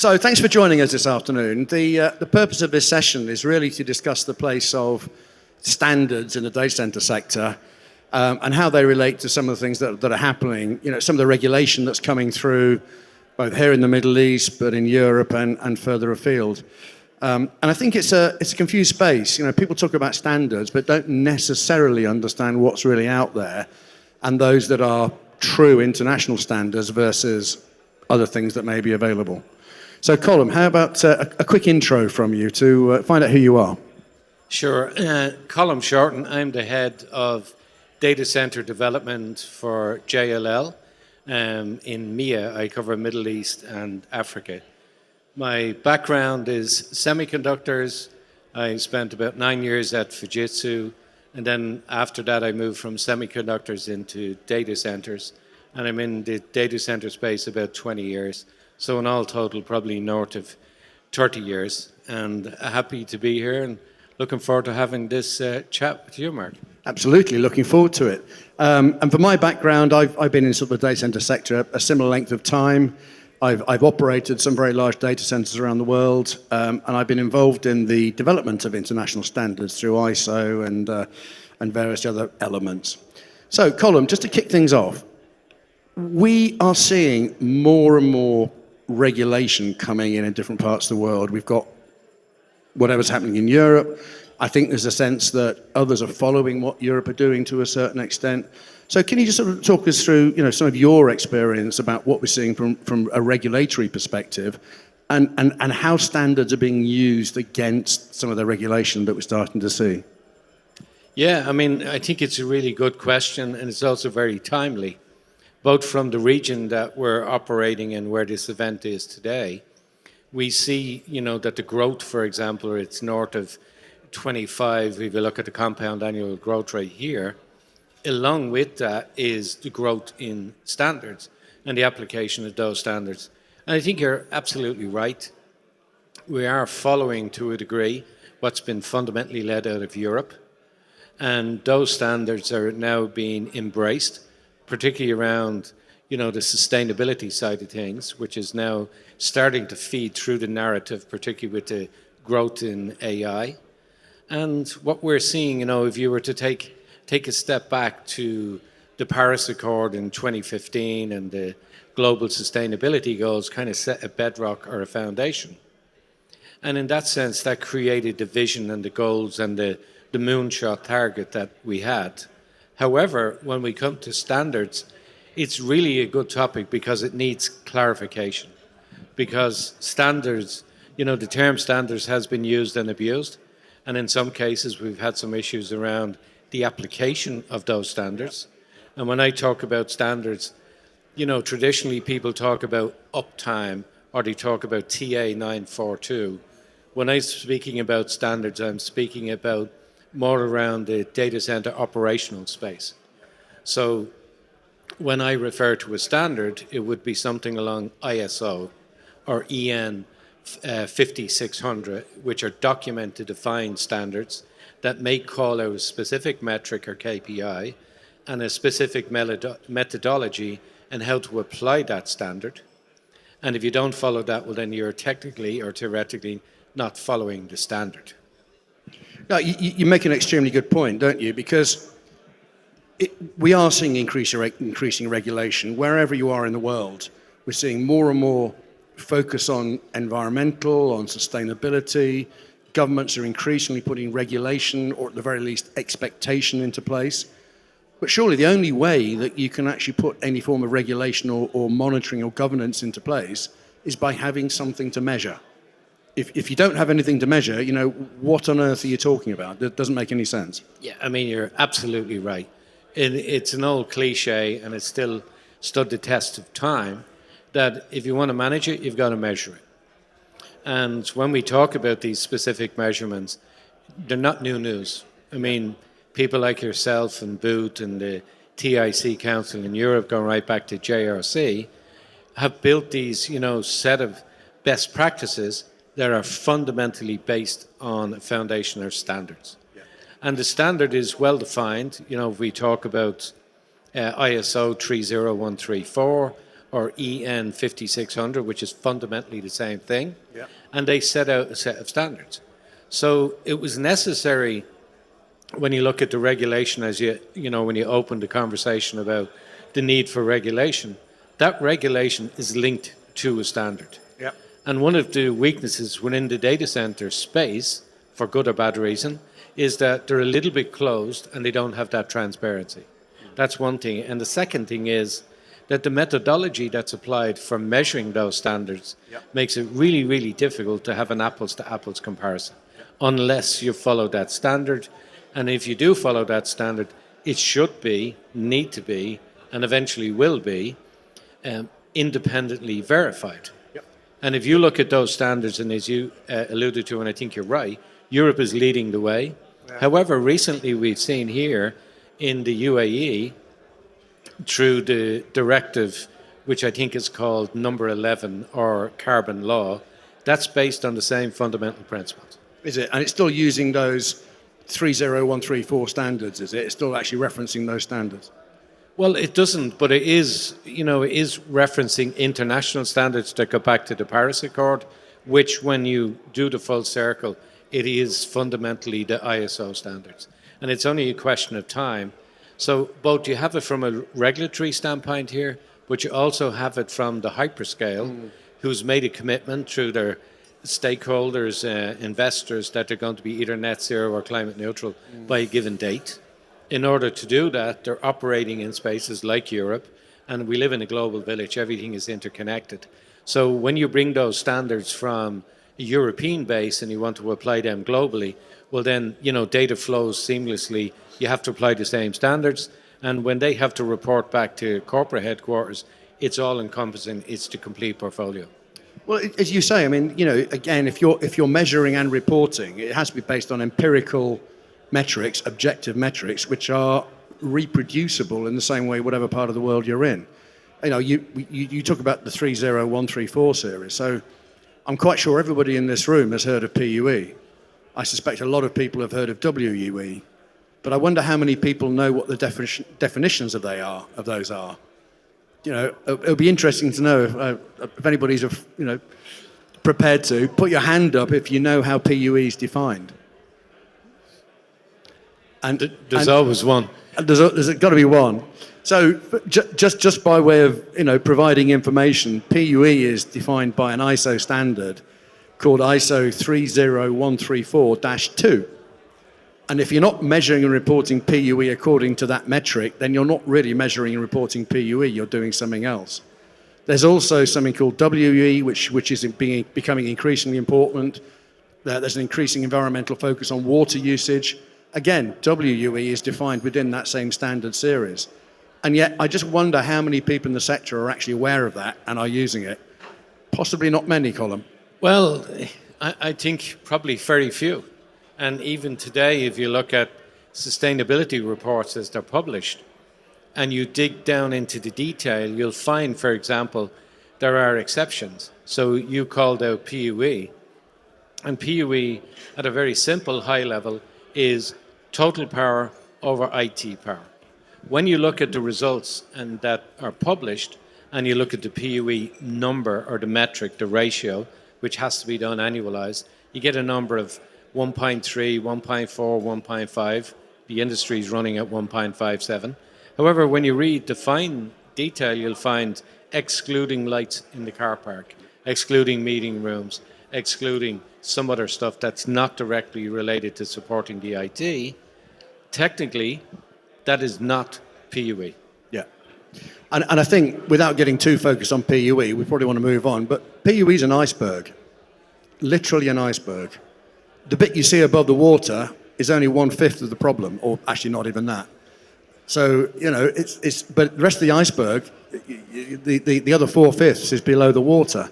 So thanks for joining us this afternoon. The purpose of this session is really to discuss the place of standards in the data center sector and how they relate to some of the things that are happening, some of the regulation that's coming through both here in the Middle East, but in Europe and further afield. And I think it's a confused space. People talk about standards, but don't necessarily understand what's really out there and those that are true international standards versus other things that may be available. So, Colm, how about a quick intro from you to find out who you are? Sure. Colm Shorten. I'm the head of data center development for JLL. In MIA, I cover Middle East and Africa. My background is semiconductors. I spent about 9 years at Fujitsu, and then after that I moved from semiconductors into data centers, and I'm in the data center space about 20 years. So in all total, probably north of 30 years, and happy to be here and looking forward to having this chat with you, Mark. Absolutely, looking forward to it. And for my background, I've been in sort of the data center sector a similar length of time. I've operated some very large data centers around the world, and I've been involved in the development of international standards through ISO and various other elements. So, Colm, just to kick things off, we are seeing more and more regulation coming in different parts of the world. We've got whatever's happening in Europe. I think there's a sense that others are following what Europe are doing to a certain extent. So can you just sort of talk us through, some of your experience about what we're seeing from a regulatory perspective and how standards are being used against some of the regulation that we're starting to see? Yeah, I think it's a really good question, and it's also very timely, both from the region that we're operating in where this event is today. We see, that the growth, for example, it's north of 25, if you look at the compound annual growth rate here. Along with that is the growth in standards and the application of those standards. And I think you're absolutely right. We are following, to a degree, what's been fundamentally led out of Europe. And those standards are now being embraced, particularly around, the sustainability side of things, which is now starting to feed through the narrative, particularly with the growth in AI. And what we're seeing, if you were to take a step back to the Paris Accord in 2015 and the global sustainability goals kind of set a bedrock or a foundation. And in that sense, that created the vision and the goals and the moonshot target that we had. However, when we come to standards, it's really a good topic because it needs clarification. Because standards, the term standards has been used and abused. And in some cases, we've had some issues around the application of those standards. And when I talk about standards, traditionally people talk about uptime or they talk about TA 942. When I'm speaking about standards, I'm speaking about more around the data center operational space. So when I refer to a standard, it would be something along ISO or EN 5600, which are documented defined standards that may call out a specific metric or KPI and a specific methodology and how to apply that standard. And if you don't follow that, well, then you're technically or theoretically not following the standard. No, you make an extremely good point, don't you? Because we are seeing increasing regulation wherever you are in the world. We're seeing more and more focus on environmental, on sustainability. Governments are increasingly putting regulation, or at the very least expectation, into place. But surely the only way that you can actually put any form of regulation or monitoring or governance into place is by having something to measure. If you don't have anything to measure, what on earth are you talking about? That doesn't make any sense. Yeah, you're absolutely right. It's an old cliche, and it's still stood the test of time, that if you want to manage it, you've got to measure it. And when we talk about these specific measurements, they're not new news. People like yourself and Boot and the TIC Council in Europe, going right back to JRC, have built these, set of best practices that are fundamentally based on a foundation or standards. Yeah. And the standard is well defined. If we talk about ISO 30134 or EN 5600, which is fundamentally the same thing. Yeah. And they set out a set of standards. So it was necessary when you look at the regulation, as when you open the conversation about the need for regulation, that regulation is linked to a standard. Yeah. And one of the weaknesses within the data center space, for good or bad reason, is that they're a little bit closed and they don't have that transparency. That's one thing. And the second thing is that the methodology that's applied for measuring those standards makes it really, really difficult to have an apples-to-apples comparison unless you follow that standard. And if you do follow that standard, it should be, need to be, and eventually will be independently verified. Yep. And if you look at those standards, and as you alluded to, and I think you're right, Europe is leading the way. Yeah. However, recently we've seen here in the UAE, through the directive, which I think is called number 11, or carbon law, that's based on the same fundamental principles. Is it? And it's still using those 30134 standards, is it? It's still actually referencing those standards? Well, it doesn't, but it is referencing international standards that go back to the Paris Accord, which when you do the full circle, it is fundamentally the ISO standards. And it's only a question of time. So both you have it from a regulatory standpoint here, but you also have it from the hyperscale, who's made a commitment through their stakeholders, investors, that they're going to be either net zero or climate neutral by a given date. In order to do that, they're operating in spaces like Europe, and we live in a global village. Everything is interconnected. So when you bring those standards from a European base and you want to apply them globally, well then, data flows seamlessly. You have to apply the same standards. And when they have to report back to corporate headquarters, it's all encompassing. It's the complete portfolio. Well, as you say, I mean, again, if you're measuring and reporting, it has to be based on empirical metrics, objective metrics, which are reproducible in the same way whatever part of the world you're in. You talk about the 30134 series. So I'm quite sure everybody in this room has heard of PUE. I suspect a lot of people have heard of WUE. But I wonder how many people know what the definitions of those are. It'll be interesting to know if anybody's prepared to put your hand up if you know how PUE is defined. And there's always one. There's got to be one. So just by way of providing information, PUE is defined by an ISO standard called ISO 30134-2. And if you're not measuring and reporting PUE according to that metric, then you're not really measuring and reporting PUE, you're doing something else. There's also something called WE, which is becoming increasingly important. There's an increasing environmental focus on water usage. Again, WUE is defined within that same standard series. And yet, I just wonder how many people in the sector are actually aware of that and are using it. Possibly not many, Colm. Well, I think probably very few. And even today, if you look at sustainability reports as they're published, and you dig down into the detail, you'll find, for example, there are exceptions. So you called out PUE. And PUE, at a very simple high level, is total power over IT power. When you look at the results and that are published, and you look at the PUE number or the metric, the ratio, which has to be done annualized, you get a number of 1.3, 1.4, 1.5. The industry is running at 1.57. However, when you read the fine detail, you'll find excluding lights in the car park, excluding meeting rooms, excluding some other stuff that's not directly related to supporting the IT. Technically, that is not PUE. Yeah. And I think, without getting too focused on PUE, we probably want to move on, but PUE is an iceberg, literally an iceberg. The bit you see above the water is only 1/5 of the problem, or actually not even that. So, but the rest of the iceberg, the other 4/5 is below the water.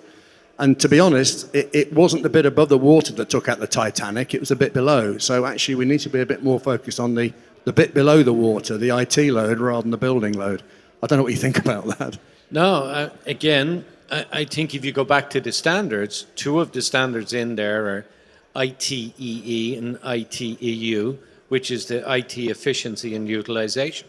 And to be honest, it wasn't the bit above the water that took out the Titanic, it was a bit below. So actually we need to be a bit more focused on the bit below the water, the IT load, rather than the building load. I don't know what you think about that. No, again, I think if you go back to the standards, two of the standards in there are ITEE and ITEU, which is the IT efficiency and utilization.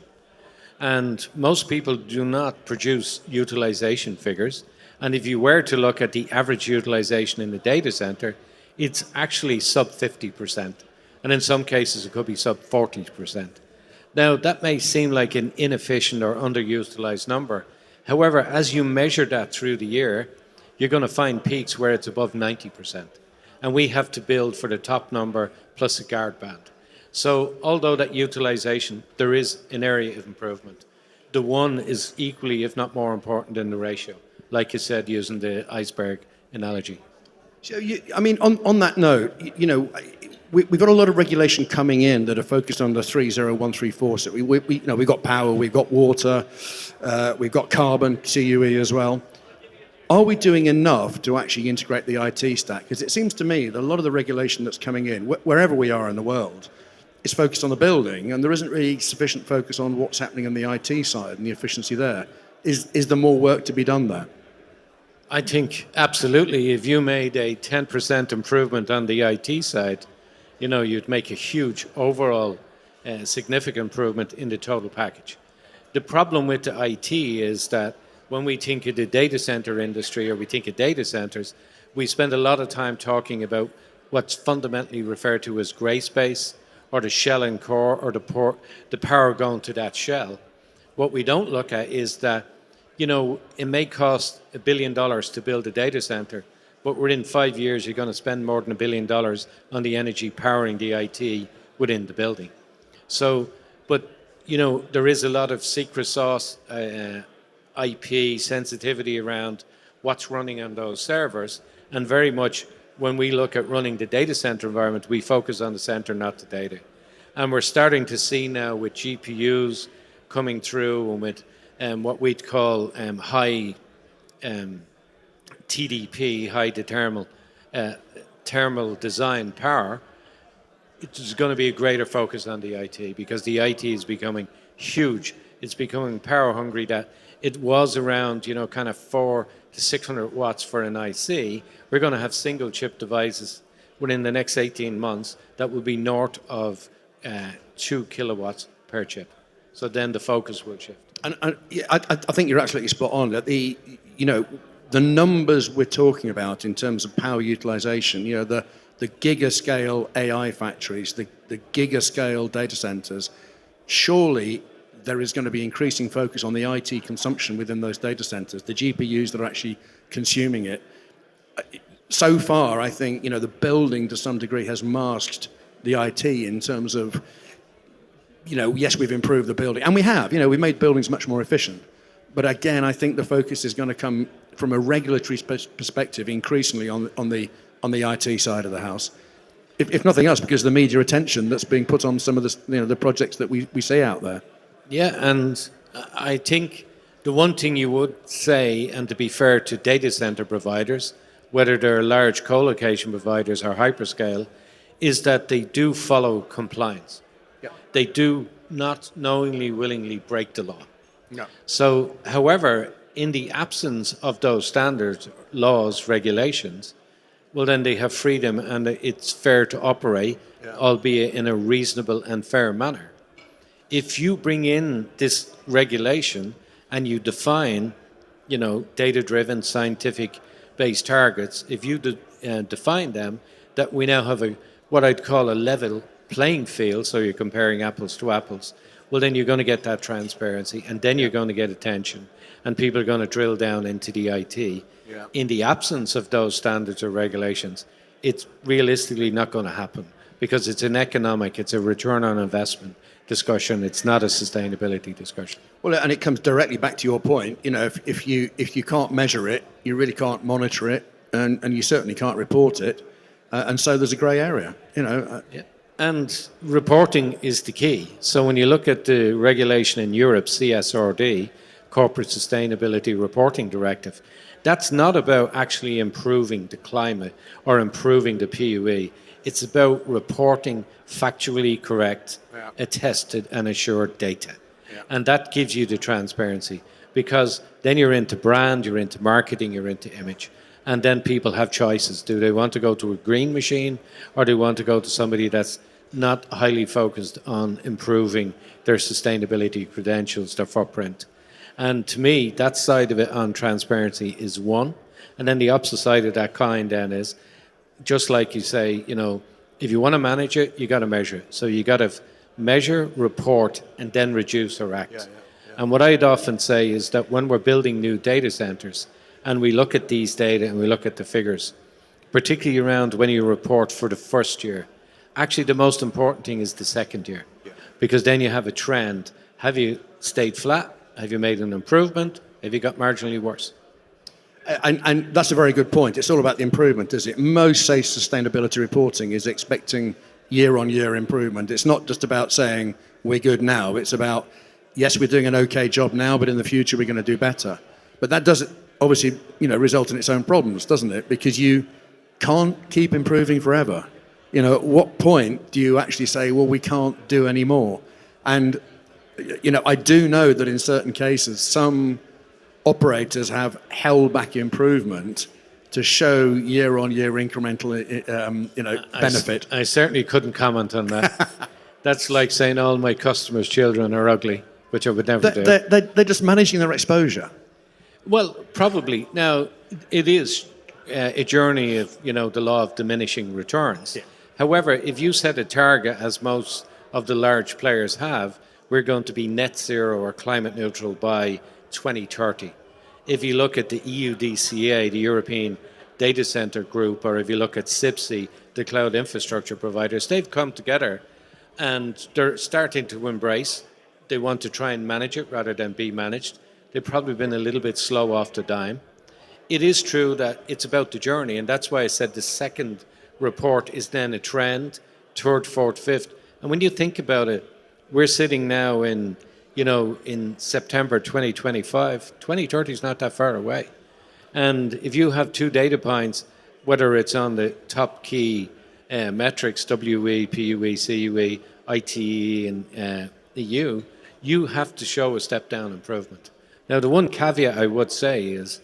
And most people do not produce utilization figures. And if you were to look at the average utilization in the data center, it's actually sub 50%. And in some cases, it could be sub 40%. Now, that may seem like an inefficient or underutilized number. However, as you measure that through the year, you're going to find peaks where it's above 90%. And we have to build for the top number plus a guard band. So although that utilization, there is an area of improvement. The one is equally, if not more important than the ratio, like you said, using the iceberg analogy. So, on that note, we've got a lot of regulation coming in that are focused on the 30134. So we've got power, we've got water, we've got carbon, CUE as well. Are we doing enough to actually integrate the IT stack? Because it seems to me that a lot of the regulation that's coming in, wherever we are in the world, is focused on the building, and there isn't really sufficient focus on what's happening on the IT side and the efficiency there. Is there more work to be done there? I think absolutely. If you made a 10% improvement on the IT side, you'd make a huge overall significant improvement in the total package. The problem with the IT is that when we think of the data center industry or we think of data centers, we spend a lot of time talking about what's fundamentally referred to as gray space, or the shell and core, or the power going to that shell. What we don't look at is that, it may cost $1 billion to build a data center, but within 5 years, you're going to spend more than $1 billion on the energy powering the IT within the building. So, but, there is a lot of secret sauce, IP sensitivity around what's running on those servers, and very much when we look at running the data center environment, we focus on the center, not the data. And we're starting to see now with GPUs coming through and with what we'd call high TDP, high thermal design power, it's going to be a greater focus on the IT, because the IT is becoming huge. It's becoming power hungry, that it was around, kind of 400 to 600 watts for an IC. We're going to have single chip devices within the next 18 months that will be north of 2 kilowatts per chip. So then the focus will shift. And I think you're absolutely spot on. That the numbers we're talking about in terms of power utilization, the giga scale AI factories, the giga scale data centers, surely there is going to be increasing focus on the IT consumption within those data centers, the GPUs that are actually consuming it. So far, I think, the building to some degree has masked the IT in terms of, yes, we've improved the building. And we have, we've made buildings much more efficient. But again, I think the focus is going to come from a regulatory perspective increasingly on the IT side of the house. If nothing else, because of the media attention that's being put on some of the projects that we see out there. Yeah, and I think the one thing you would say, and to be fair to data center providers, whether they're large co-location providers or hyperscale, is that they do follow compliance. Yeah. They do not knowingly, willingly break the law. No. So, however, in the absence of those standards, laws, regulations, well, then they have freedom and it's fair to operate, albeit in a reasonable and fair manner. If you bring in this regulation and you define, data-driven, scientific-based targets, if you define them, that we now have what I'd call a level playing field, so you're comparing apples to apples, well, then you're going to get that transparency, and then you're going to get attention, and people are going to drill down into the IT. Yeah. In the absence of those standards or regulations, it's realistically not going to happen, because it's a return on investment discussion. It's not a sustainability discussion. Well, and it comes directly back to your point. If you can't measure it, you really can't monitor it, and you certainly can't report it, and so there's a grey area. Yeah. And reporting is the key. So when you look at the regulation in Europe, CSRD, Corporate Sustainability Reporting Directive, that's not about actually improving the climate or improving the PUE. It's about reporting factually correct, attested and assured data. Yeah. And that gives you the transparency, because then you're into brand, you're into marketing, you're into image. And then people have choices. Do they want to go to a green machine, or do they want to go to somebody that's not highly focused on improving their sustainability credentials, their footprint. And to me, that side of it on transparency is one. And then the opposite side of that coin then is, just like you say, if you want to manage it, you got to measure it. So you got to measure, report, and then reduce or act. And what I'd often say is that when we're building new data centers and we look at these data and we look at the figures, particularly around when you report for the first year, actually the most important thing is the second year, because then you have a trend. Have you stayed flat? Have you made an improvement? Have you got marginally worse? And that's a very good point. It's all about the improvement, is it? Most, say, sustainability reporting is expecting year-on-year improvement. It's not just about saying we're good now. It's about, yes, we're doing an okay job now, but in the future we're going to do better. But that doesn't obviously, result in its own problems, doesn't it? Because you can't keep improving forever. At what point do you actually say, well, we can't do any more? And, I do know that in certain cases, some operators have held back improvement to show year-on-year incremental, benefit. I certainly couldn't comment on that. That's like saying all my customers' children are ugly, which I would never do. They're just managing their exposure. Well, probably. Now, it is a journey of, the law of diminishing returns. Yeah. However, if you set a target, as most of the large players have, we're going to be net zero or climate neutral by 2030. If you look at the EUDCA, the European Data Center Group, or if you look at CDC, the cloud infrastructure providers, they've come together and they're starting to embrace. They want to try and manage it rather than be managed. They've probably been a little bit slow off the dime. It is true that it's about the journey, and that's why I said the second report is then a trend, third, fourth, fifth. And when you think about it, we're sitting now in September 2025. 2030 is not that far away. And if you have two data points, whether it's on the top key metrics, WE, PUE, CUE, ITE, and EU, you have to show a step down improvement. Now, the one caveat I would say is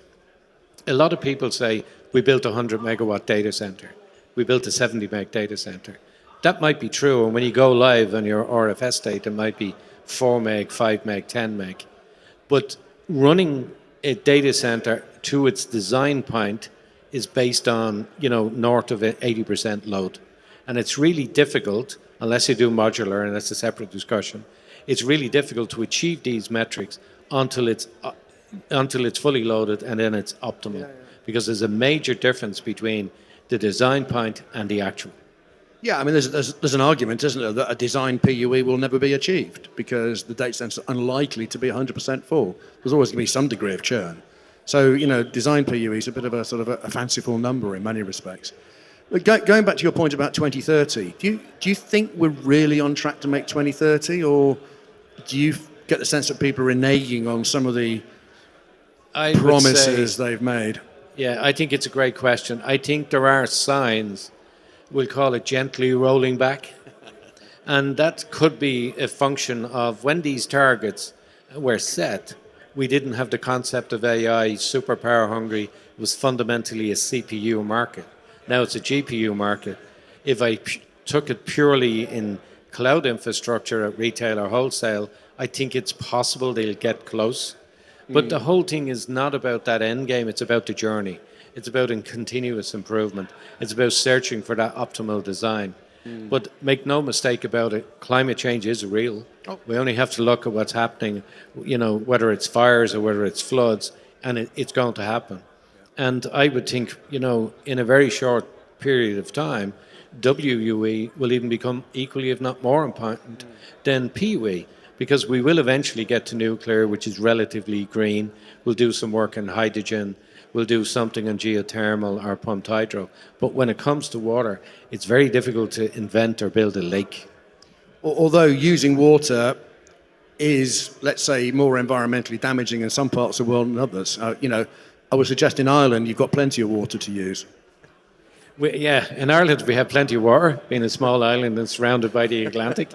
a lot of people say, we built a 100 megawatt data center. We built a 70 meg data center. That might be true, and when you go live on your RFS state, it might be 4 meg, 5 meg, 10 meg. But running a data center to its design point is based on, north of 80% load. And it's really difficult, unless you do modular, and that's a separate discussion, it's really difficult to achieve these metrics until it's fully loaded and then it's optimal. Because there's a major difference between the design point and the actual. Yeah, I mean, there's an argument, isn't there, that a design PUE will never be achieved because the data centers are unlikely to be 100% full. There's always going to be some degree of churn. So, design PUE is a bit of a sort of a fanciful number in many respects. But going back to your point about 2030, do you think we're really on track to make 2030, or do you get the sense that people are reneging on some of the promises they've made? Yeah, I think it's a great question. I think there are signs, we'll call it gently rolling back. And that could be a function of when these targets were set, we didn't have the concept of AI, super power hungry. It was fundamentally a CPU market. Now it's a GPU market. If I took it purely in cloud infrastructure at retail or wholesale, I think it's possible they'll get close. But the whole thing is not about that end game, it's about the journey. It's about a continuous improvement. It's about searching for that optimal design. But make no mistake about it, climate change is real. We only have to look at what's happening, whether it's fires or whether it's floods, and it's going to happen. And I would think, in a very short period of time, WUE will even become equally, if not more important than PUE. Because we will eventually get to nuclear, which is relatively green. We'll do some work in hydrogen. We'll do something on geothermal or pumped hydro. But when it comes to water, it's very difficult to invent or build a lake. Although using water is, let's say, more environmentally damaging in some parts of the world than others. I would suggest in Ireland you've got plenty of water to use. In Ireland we have plenty of water, being a small island and surrounded by the Atlantic.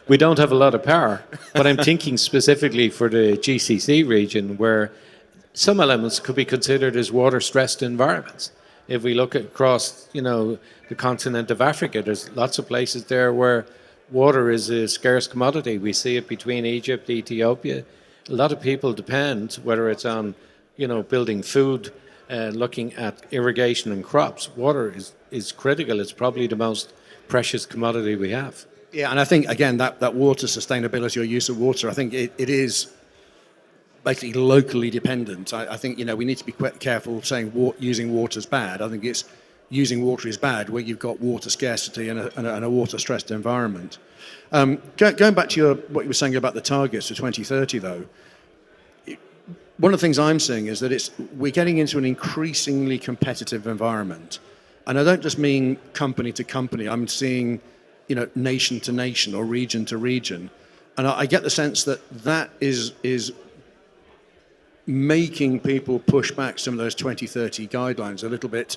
We don't have a lot of power, but I'm thinking specifically for the GCC region where some elements could be considered as water-stressed environments. If we look across, the continent of Africa, there's lots of places there where water is a scarce commodity. We see it between Egypt, Ethiopia. A lot of people depend, whether it's on, building food, looking at irrigation and crops. Water is critical. It's probably the most precious commodity we have. Yeah, and I think, again, that water sustainability or use of water, I think it is basically locally dependent. I think, we need to be quite careful saying using water is bad. I think it's using water is bad where you've got water scarcity and a water-stressed environment. Going back to what you were saying about the targets for 2030, though, one of the things I'm seeing is that we're getting into an increasingly competitive environment. And I don't just mean company to company. I'm seeing, nation to nation or region to region. And I get the sense that is making people push back some of those 2030 guidelines a little bit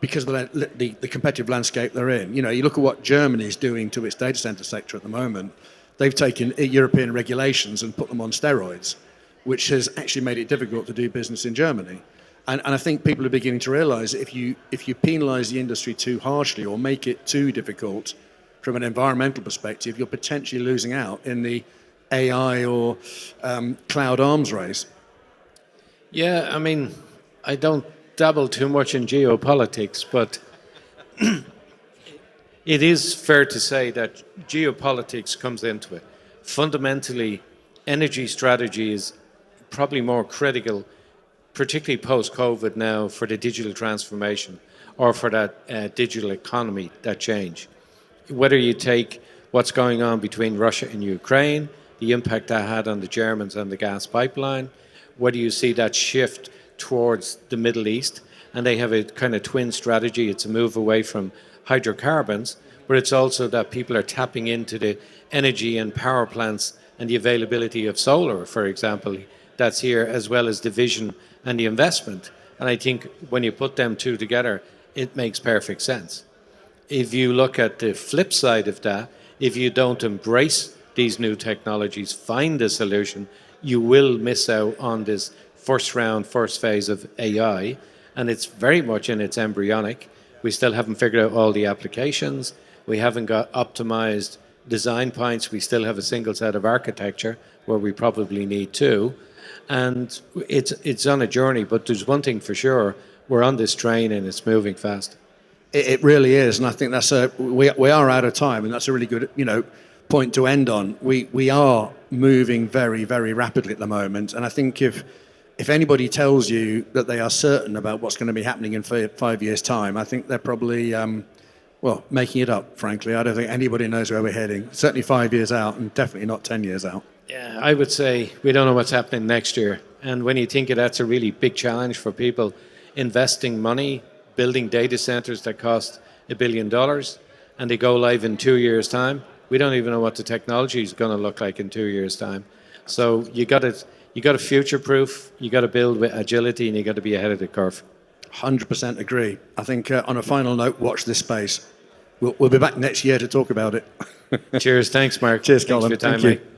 because of the competitive landscape they're in. You look at what Germany is doing to its data center sector at the moment. They've taken European regulations and put them on steroids, which has actually made it difficult to do business in Germany. And I think people are beginning to realize if you penalize the industry too harshly or make it too difficult from an environmental perspective, you're potentially losing out in the AI or cloud arms race. Yeah, I mean, I don't dabble too much in geopolitics, but it is fair to say that geopolitics comes into it. Fundamentally, energy strategy is probably more critical, particularly post-COVID now, for the digital transformation or for that digital economy, that change. Whether you take what's going on between Russia and Ukraine, the impact that had on the Germans and the gas pipeline, whether you see that shift towards the Middle East, and they have a kind of twin strategy. It's a move away from hydrocarbons, but it's also that people are tapping into the energy and power plants and the availability of solar, for example, that's here, as well as the vision and the investment. And I think when you put them two together, it makes perfect sense. If you look at the flip side of that, if you don't embrace these new technologies, find a solution, you will miss out on this first phase of AI. And it's very much in its embryonic. We still haven't figured out all the applications. We haven't got optimized design points. We still have a single set of architecture where we probably need two. And it's on a journey, but there's one thing for sure, we're on this train and it's moving fast. It really is, and I think we are out of time, and that's a really good point to end on. We are moving very, very rapidly at the moment, and I think if anybody tells you that they are certain about what's going to be happening in 5 years' time, I think they're probably making it up. Frankly, I don't think anybody knows where we're heading. Certainly 5 years out, and definitely not 10 years out. Yeah, I would say we don't know what's happening next year. And when you think of that's a really big challenge for people investing money, building data centers that cost $1 billion, and they go live in 2 years' time. We don't even know what the technology is going to look like in 2 years' time. So you got to future-proof, you got to build with agility, and you got to be ahead of the curve. 100% agree. I think on a final note, watch this space. We'll be back next year to talk about it. Cheers. Thanks, Mark. Cheers, Thanks Colm. for your time, Thank you. mate.